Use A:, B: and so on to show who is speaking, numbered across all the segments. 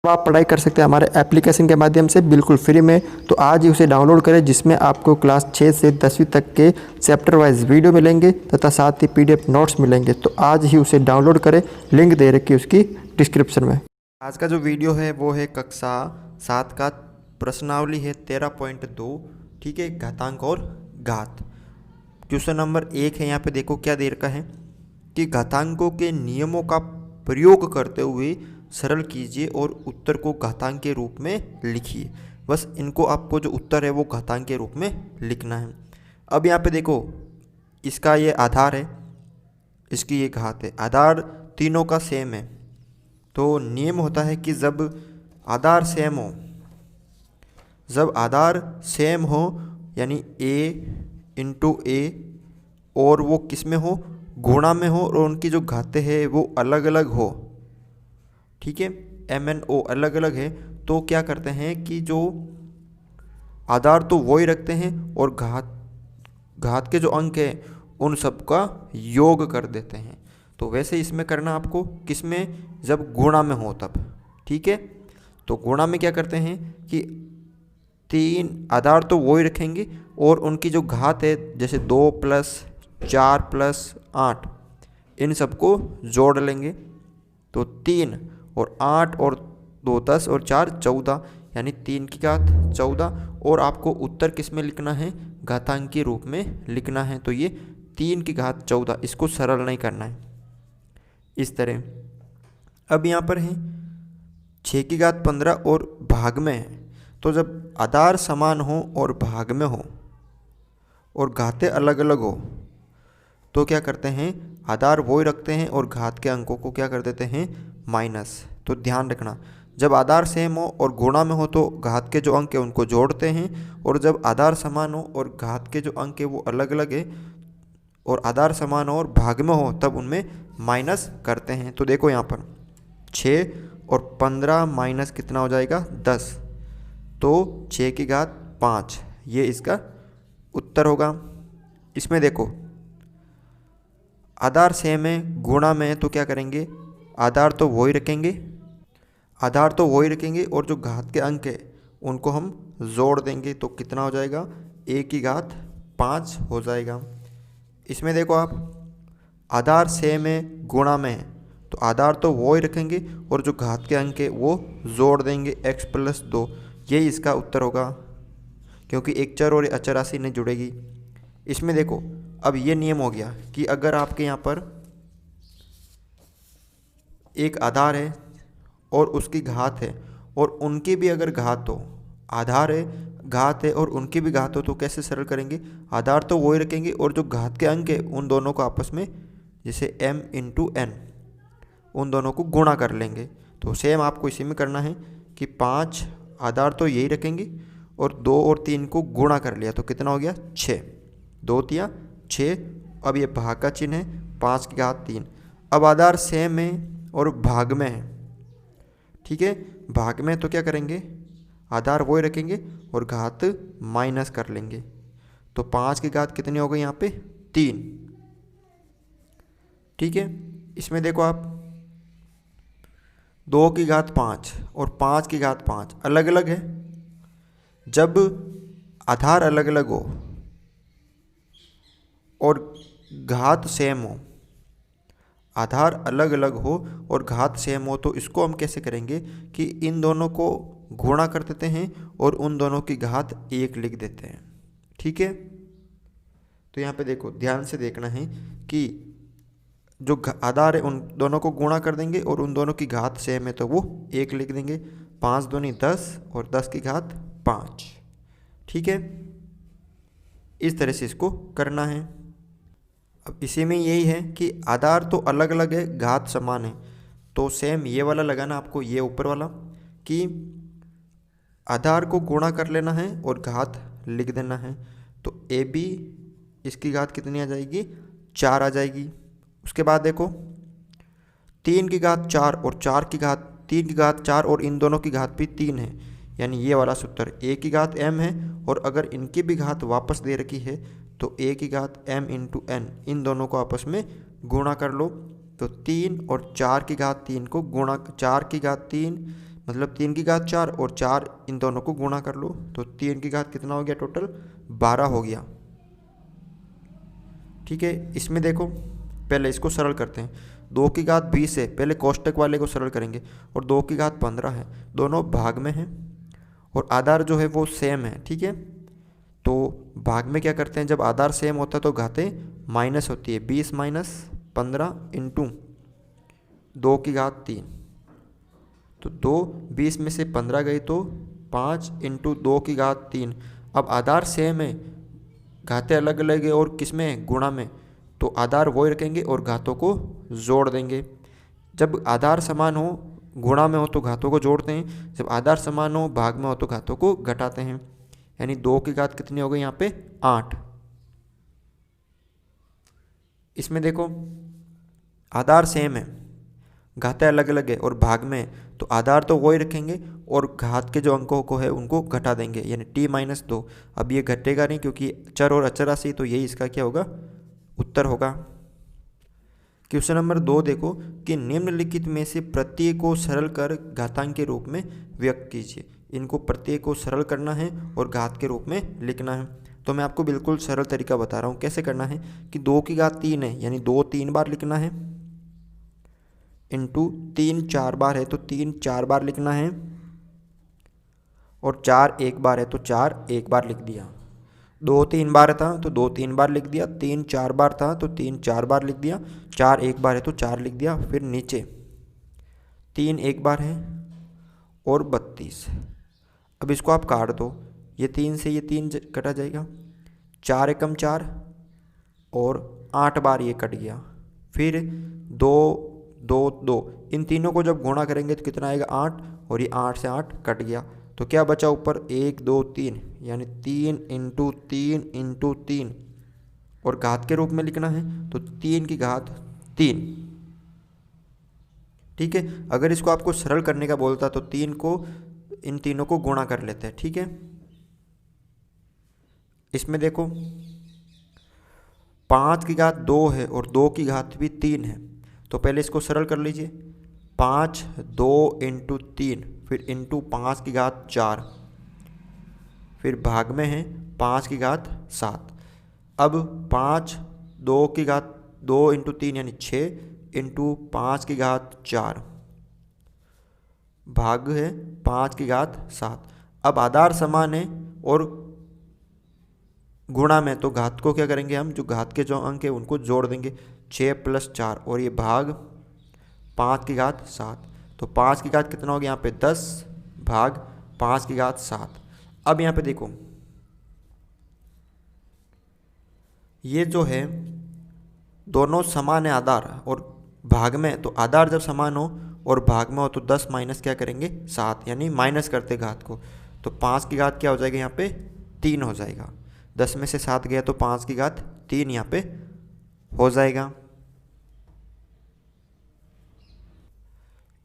A: अब आप पढ़ाई कर सकते हैं हमारे एप्लीकेशन के माध्यम से बिल्कुल फ्री में। तो आज ही उसे डाउनलोड करें, जिसमें आपको क्लास 6 से 10वीं तक के चैप्टर वाइज वीडियो मिलेंगे तथा साथ ही पीडीएफ नोट्स मिलेंगे। तो आज ही उसे डाउनलोड करें, लिंक दे रखी है उसकी डिस्क्रिप्शन में। आज का जो वीडियो है वो है कक्षा 7 का प्रश्नावली है 13.2, ठीक है, घातांक और घात। क्वेश्चन नंबर 1 है, यहाँ पे देखो क्या दे रखा है कि घातांकों के नियमों का प्रयोग करते हुए सरल कीजिए और उत्तर को घातांक के रूप में लिखिए। बस इनको आपको जो उत्तर है वो घातांक के रूप में लिखना है। अब यहाँ पे देखो, इसका ये आधार है, इसकी ये घात है, आधार तीनों का सेम है। तो नियम होता है कि जब आधार सेम हो, जब आधार सेम हो यानी a इंटू ए, और वो किस में हो, गुणा में हो, और उनकी जो घातें हैं वो अलग अलग हो, ठीक है, MNO अलग अलग है, तो क्या करते हैं कि जो आधार तो वही रखते हैं और घात के जो अंक हैं उन सब का योग कर देते हैं। तो वैसे इसमें करना आपको किसमें, जब गुणा में हो तब, ठीक है। तो गुणा में क्या करते हैं कि 3 आधार तो वही रखेंगे और उनकी जो घात है, जैसे 2 + 4 + 8, इन सबको जोड़ लेंगे। तो 3 और 8 और 2 10 और 4 14, यानी 3 की घात 14। और आपको उत्तर किस में लिखना है, घातांक के रूप में लिखना है। तो ये 3 की घात 14, इसको सरल नहीं करना है इस तरह। अब यहाँ पर है 6 की घात 15 और भाग में है। तो जब आधार समान हो और भाग में हो और घातें अलग अलग हो तो क्या करते हैं, आधार वही रखते हैं और घात के अंकों को क्या कर देते हैं, माइनस। तो ध्यान रखना, जब आधार सेम हो और गुणा में हो तो घात के जो अंक है उनको जोड़ते हैं, और जब आधार समान हो और घात के जो अंक है वो अलग अलग है और आधार समान हो और भाग में हो तब उनमें माइनस करते हैं। तो देखो यहाँ पर 6 और 15 माइनस कितना हो जाएगा, 10। तो 6 की घात 5, ये इसका उत्तर होगा। इसमें देखो आधार सेम है, गुणा में है, तो क्या करेंगे, आधार तो वही रखेंगे, आधार तो वही रखेंगे और जो घात के अंक है उनको हम जोड़ देंगे। तो कितना हो जाएगा, 1 की घात 5 हो जाएगा। इसमें देखो आप, आधार सेम है, गुणा में है, तो आधार तो वही रखेंगे और जो घात के अंक है वो जोड़ देंगे, x + 2, यही इसका उत्तर होगा, क्योंकि एक चर और अचर राशि नहीं जुड़ेगी। इसमें देखो अब ये नियम हो गया कि अगर आपके यहाँ पर एक आधार है और उसकी घात है और उनकी भी अगर घात हो, आधार है, घात है और उनकी भी घात हो, तो कैसे सरल करेंगे, आधार तो वही रखेंगे और जो घात के अंक है उन दोनों को आपस में जैसे m × n, उन दोनों को गुणा कर लेंगे। तो सेम आपको इसी में करना है कि 5 आधार तो यही रखेंगे और 2 और 3 को गुणा कर लिया, तो कितना हो गया, 6, 2 × 6। अब ये भाग का चिन्ह है, 5 की घात 3। अब आधार सेम है और भाग में है, ठीक है, भाग में तो क्या करेंगे, आधार वही रखेंगे और घात माइनस कर लेंगे। तो 5 की घात कितनी हो गई यहाँ पे, 3, ठीक है। इसमें देखो आप 2 की घात 5 और 5 की घात 5 अलग अलग है। जब आधार अलग अलग हो और घात सेम हो, आधार अलग अलग हो और घात सेम हो, तो इसको हम कैसे करेंगे कि इन दोनों को गुणा कर देते हैं और उन दोनों की घात 1 लिख देते हैं, ठीक है। तो यहाँ पे देखो ध्यान से देखना है कि जो आधार है उन दोनों को गुणा कर देंगे और उन दोनों की घात सेम है तो वो 1 लिख देंगे। 5 दूनी 10 और 10 की घात 5, ठीक है। इस तरह से इसको करना है। अब इसी में यही है कि आधार तो अलग अलग है, घात समान है, तो सेम ये वाला लगाना आपको, ये ऊपर वाला, कि आधार को गुणा कर लेना है और घात लिख देना है। तो AB इसकी घात कितनी आ जाएगी, 4 आ जाएगी। उसके बाद देखो 3 की घात 4 और 4 की घात 3 की घात 4 और इन दोनों की घात भी 3 है, यानी ये वाला सूत्र, a की घात m है और अगर इनकी भी घात वापस दे रखी है तो a की घात m × n, इन दोनों को आपस में गुणा कर लो। तो 3 और 4 की घात 3 को गुणा, 4 की घात 3 मतलब 3 की घात 4 और 4 इन दोनों को गुणा कर लो तो 3 की घात कितना हो गया, टोटल 12 हो गया। ठीक है, इसमें देखो पहले इसको सरल करते हैं। 2 की घात 20 है, पहले कोष्टक वाले को सरल करेंगे, और 2 की घात 15 है, दोनों भाग में हैं और आधार जो है वो सेम है। ठीक है, तो भाग में क्या करते हैं, जब आधार सेम होता है तो घातें माइनस होती है। 20 माइनस 15 इंटू 2 की घात 3, तो 2 20 में से 15 गई तो 5 इंटू 2 की घात 3। अब आधार सेम है, घातें अलग अलग है और किस में, गुणा में, तो आधार वही रखेंगे और घातों को जोड़ देंगे। जब आधार समान हो, गुणा में हो तो घातों को जोड़ते हैं, जब आधार समान हो भाग में हो तो घातों को घटाते हैं। यानी 2 की घात कितनी हो गई यहाँ पे, 8। इसमें देखो आधार सेम है, घातें अलग अलग है और भाग में है, तो आधार तो वही रखेंगे और घात के जो अंकों को है उनको घटा देंगे, यानी t-2। अब ये घटेगा नहीं क्योंकि चर और अचर राशि, तो यही इसका क्या होगा, उत्तर होगा। क्वेश्चन नंबर 2 देखो कि निम्नलिखित में से प्रत्येक को सरल कर घातांक के रूप में व्यक्त कीजिए। इनको प्रत्येक को सरल करना है और घात के रूप में लिखना है। तो मैं आपको बिल्कुल सरल तरीका बता रहा हूँ कैसे करना है कि 2 की घात 3 है, यानी 2 3 बार लिखना है, इंटू 3 4 बार है तो 3 4 बार लिखना है, और 4 1 बार है तो 4 1 बार लिख दिया। 2 3 बार था तो 2 3 बार लिख दिया, 3 4 बार था तो 3 4 बार लिख दिया, 4 1 बार है तो 4 लिख दिया। फिर नीचे 3 1 बार है और 32। अब इसको आप काट दो, ये 3 से ये 3 कटा जाएगा, 4 एकम 4 और 8 बार ये कट गया। फिर 2 2 2, इन तीनों को जब गुणा करेंगे तो कितना आएगा, 8, और ये 8 से 8 कट गया। तो क्या बचा ऊपर, 1 2 3, यानी 3 इंटू 3 इंटू 3, और घात के रूप में लिखना है तो 3 की घात 3। ठीक है, अगर इसको आपको सरल करने का बोलता तो 3 को, इन तीनों को गुणा कर लेते हैं। ठीक है, इसमें देखो 5 की घात 2 है और 2 की घात भी 3 है, तो पहले इसको सरल कर लीजिए। 5 2 इंटू 3, फिर इंटू 5 की घात 4, फिर भाग में है 5 की घात 7। अब 5 2 की घात 2 इंटू 3 यानी 6 इंटू 5 की घात 4, भाग है 5 की घात 7। अब आधार समान है और गुणा में, तो घात को क्या करेंगे हम, जो घात के जो अंक है उनको जोड़ देंगे। 6 + 4 और ये भाग 5 की घात 7, तो 5 की घात कितना हो गया यहाँ पे 10, भाग 5 की घात 7। अब यहाँ पे देखो ये जो है दोनों समान है आधार और भाग में, तो आधार जब समान हो और भाग में हो तो 10 माइनस क्या करेंगे 7, यानी माइनस करते घात को, तो 5 की घात क्या हो जाएगा यहाँ पे 3 हो जाएगा। 10 में से 7 गया तो 5 की घात 3 यहाँ पे हो जाएगा।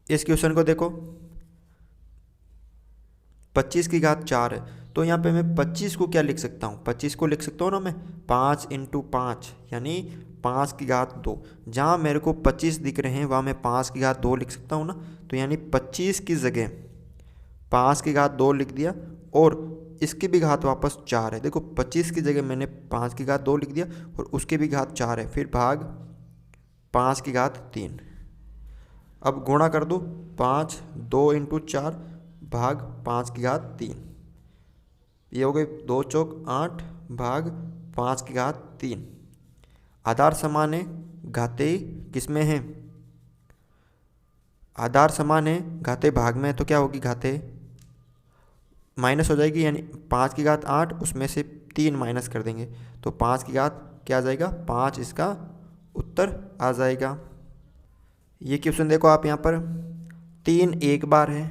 A: इस क्वेश्चन को देखो 25 की घात 4 है, तो यहाँ पे मैं 25 को क्या लिख सकता हूँ, 25 को लिख सकता हूँ ना मैं 5 इंटू 5, यानी 5 की घात 2। जहाँ मेरे को 25 दिख रहे हैं वहाँ मैं 5 की घात 2 लिख सकता हूँ ना, तो यानी 25 की जगह 5 की घात 2 लिख दिया, और इसकी भी घात वापस 4 है। देखो 25 की जगह मैंने 5 की घात 2 लिख दिया और उसकी भी घात 4 है, फिर भाग 5 की घात 3। अब गुणा कर दो, 5 2 इंटू 4 भाग 5 की घात 3, ये हो गए 2 चौक 8 भाग 5 की घात 3। आधार समान है, घातें किस में है, आधार समान है, घातें भाग में है, तो क्या होगी, घातें माइनस हो जाएगी, यानी 5 की घात 8 उसमें से 3 माइनस कर देंगे तो 5 की घात क्या आ जाएगा 5, इसका उत्तर आ जाएगा। ये क्वेश्चन देखो आप यहाँ पर 3 1 बार है,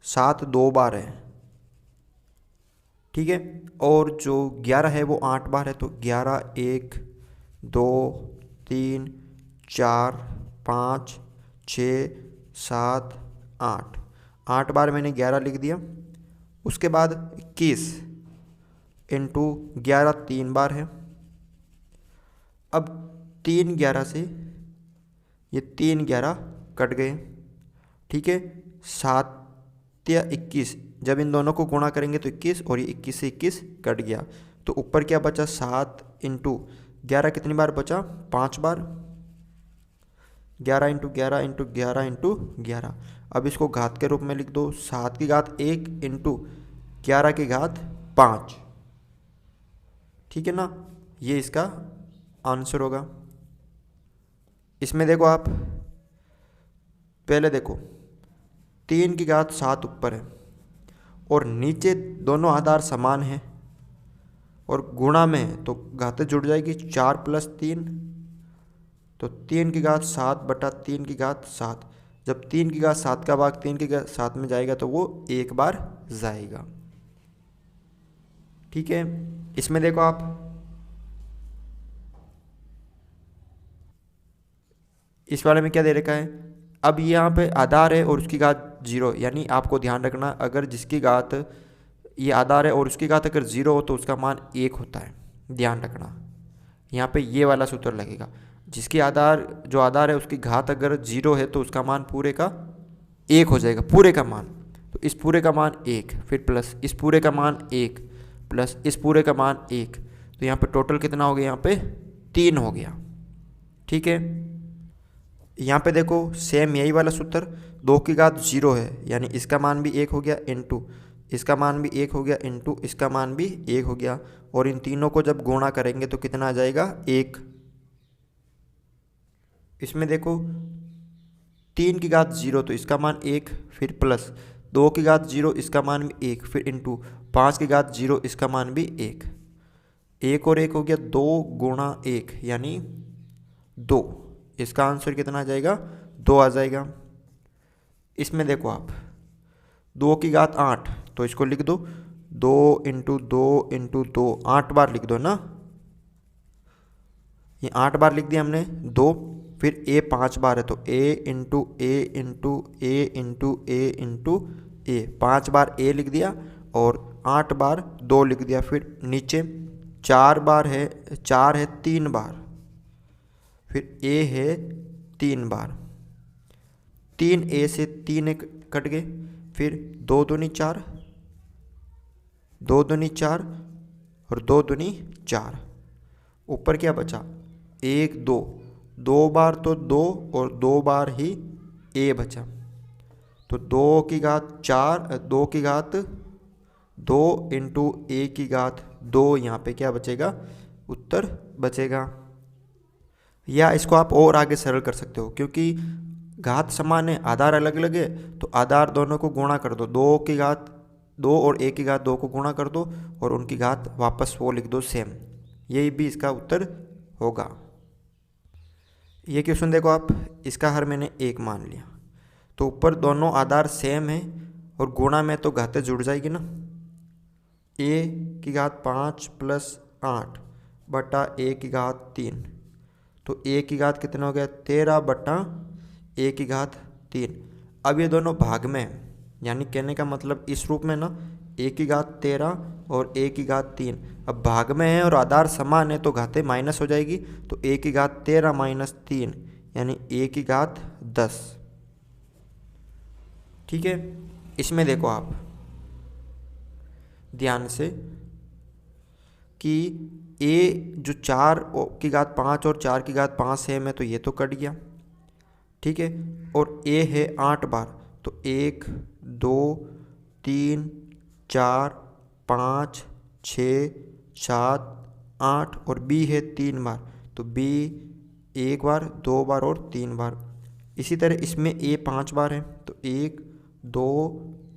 A: 7 2 बार है, ठीक है, और जो 11 है वो 8 बार है, तो 11 1 2 3 4 5 6 7 8, 8 बार मैंने 11 लिख दिया। उसके बाद 21 इंटू 11 3 बार है। अब 3 11 से ये 3 11 कट गए, ठीक है, 7 21, जब इन दोनों को गुणा करेंगे तो 21 और ये 21 से 21 कट गया। तो ऊपर क्या बचा 7 इंटू 11 कितनी बार बचा 5 बार, 11 इंटू 11 इंटू 11 इंटू 11। अब इसको घात के रूप में लिख दो 7 की घात 1 इंटू 11 की घात 5, ठीक है ना, ये इसका आंसर होगा। इसमें देखो आप पहले देखो 3 की घात 7 ऊपर है और नीचे दोनों आधार समान हैं और गुणा में है तो घातें जुड़ जाएगी 4 + 3, तो 3 की घात 7 बटा 3 की घात 7। जब 3 की घात 7 का भाग 3 की घात 7 में जाएगा तो वो एक बार जाएगा, ठीक है। इसमें देखो आप इस वाले में क्या दे रखा है, अब यहाँ पे आधार है और उसकी घात 0, यानी आपको ध्यान रखना अगर जिसकी घात ये आधार है और उसकी घात अगर 0 हो तो उसका मान 1 होता है, ध्यान रखना। यहाँ पे ये वाला सूत्र लगेगा, जिसकी जो आधार है उसकी घात अगर 0 है तो उसका मान पूरे का 1 हो जाएगा, पूरे का मान। तो इस पूरे का मान 1 फिर प्लस इस पूरे का मान 1 प्लस इस पूरे का मान 1, तो यहाँ पे टोटल कितना हो गया, यहाँ पे 3 हो गया, ठीक है। यहाँ पे देखो सेम यही वाला सूत्र 2 की घात 0 है, यानी इसका मान भी 1 हो गया इंटू इसका मान भी 1 हो गया इंटू इसका मान भी 1 हो गया, और इन तीनों को जब गुणा करेंगे तो कितना आ जाएगा 1। इसमें देखो 3 की घात 0 तो इसका मान 1 फिर प्लस 2 की घात 0 इसका मान भी 1 फिर इंटू 5 की घात 0 इसका मान भी 1, 1 और 1 हो गया 2 गुणा 1 यानी 2। इसका आंसर कितना आ जाएगा 2 आ जाएगा। इसमें देखो आप 2 की घात 8 तो इसको लिख दो 2 इंटू 2 इंटू 2, 8 बार लिख दो ना, ये 8 बार लिख दिया हमने 2, फिर a 5 बार है तो a into A into A into A into A, 5 bar a लिख दिया और 8 बार 2 लिख दिया। फिर नीचे 4 बार है 4 है 3 बार, फिर a है 3 बार, 3a से 3 कट गए, फिर 2 दूनी 4 2 दूनी 4 और 2 दूनी 4, ऊपर क्या बचा 1 2, 2 बार तो 2 और 2 बार ही a बचा, तो 2 की घात 4 2 की घात 2 इंटू a की घात 2, यहाँ पे क्या बचेगा उत्तर बचेगा। या इसको आप और आगे सरल कर सकते हो, क्योंकि घात समान है आधार अलग अलग है तो आधार दोनों को गुणा कर दो, 2 की घात 2 और a की घात 2 को गुणा कर दो और उनकी घात वापस वो लिख दो सेम, यही भी इसका उत्तर होगा। ये क्वेश्चन देखो आप, इसका हर मैंने 1 मान लिया, तो ऊपर दोनों आधार सेम है और गुणा में तो घातें जुड़ जाएगी ना, a की घात 5 + 8 बटा a की घात 3, तो a की घात कितना हो गया 13 बटा a की घात 3। अब ये दोनों भाग में है, यानी कहने का मतलब इस रूप में ना a की घात 13 और a की घात 3, अब भाग में है और आधार समान है तो घातें माइनस हो जाएगी, तो a की घात 13 माइनस 3 यानी a की घात 10, ठीक है। इसमें देखो आप ध्यान से कि a जो 4 की घात 5 और 4 की घात 5 सेम है तो ये तो कट गया, ठीक है, और a है 8 बार तो 1 2 3 4 5 6 7 8 और b है 3 बार तो b 1 बार 2 बार और 3 बार। इसी तरह इसमें a 5 बार है तो 1 2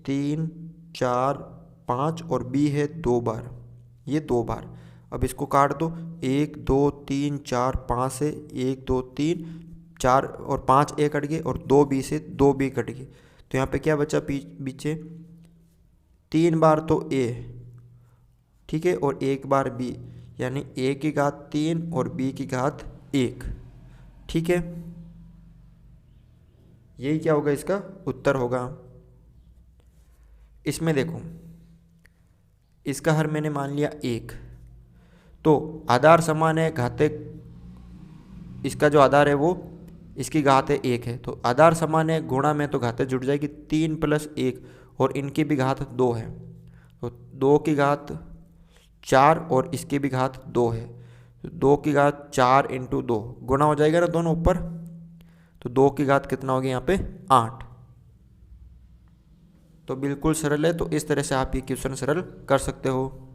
A: 3 4 5 और b है 2 बार, ये 2 बार। अब इसको काट दो 1 2 3 4 5 से 1 2 3 4 और 5 a कट गए और 2 b से 2 b कट गए, तो यहाँ पे क्या बचा पीछे 3 बार तो a, ठीक है, और 1 बार b, यानी a की घात 3 और b की घात 1, ठीक है। यही क्या होगा इसका उत्तर होगा। इसमें देखो इसका हर मैंने मान लिया 1, तो आधार समान है, घाते इसका जो आधार है वो इसकी घात है 1 है, तो आधार समान है गुणा में तो घातें जुड़ जाएगी 3 + 1 और इनकी भी घात 2 है, तो 2 की घात 4 और इसकी भी घात 2 है, तो 2 की घात 4 इंटू 2 गुना हो जाएगा ना दोनों ऊपर, तो 2 की घात कितना हो गया यहाँ पे 8। तो बिल्कुल सरल है, तो इस तरह से आप ये क्वेश्चन सरल कर सकते हो।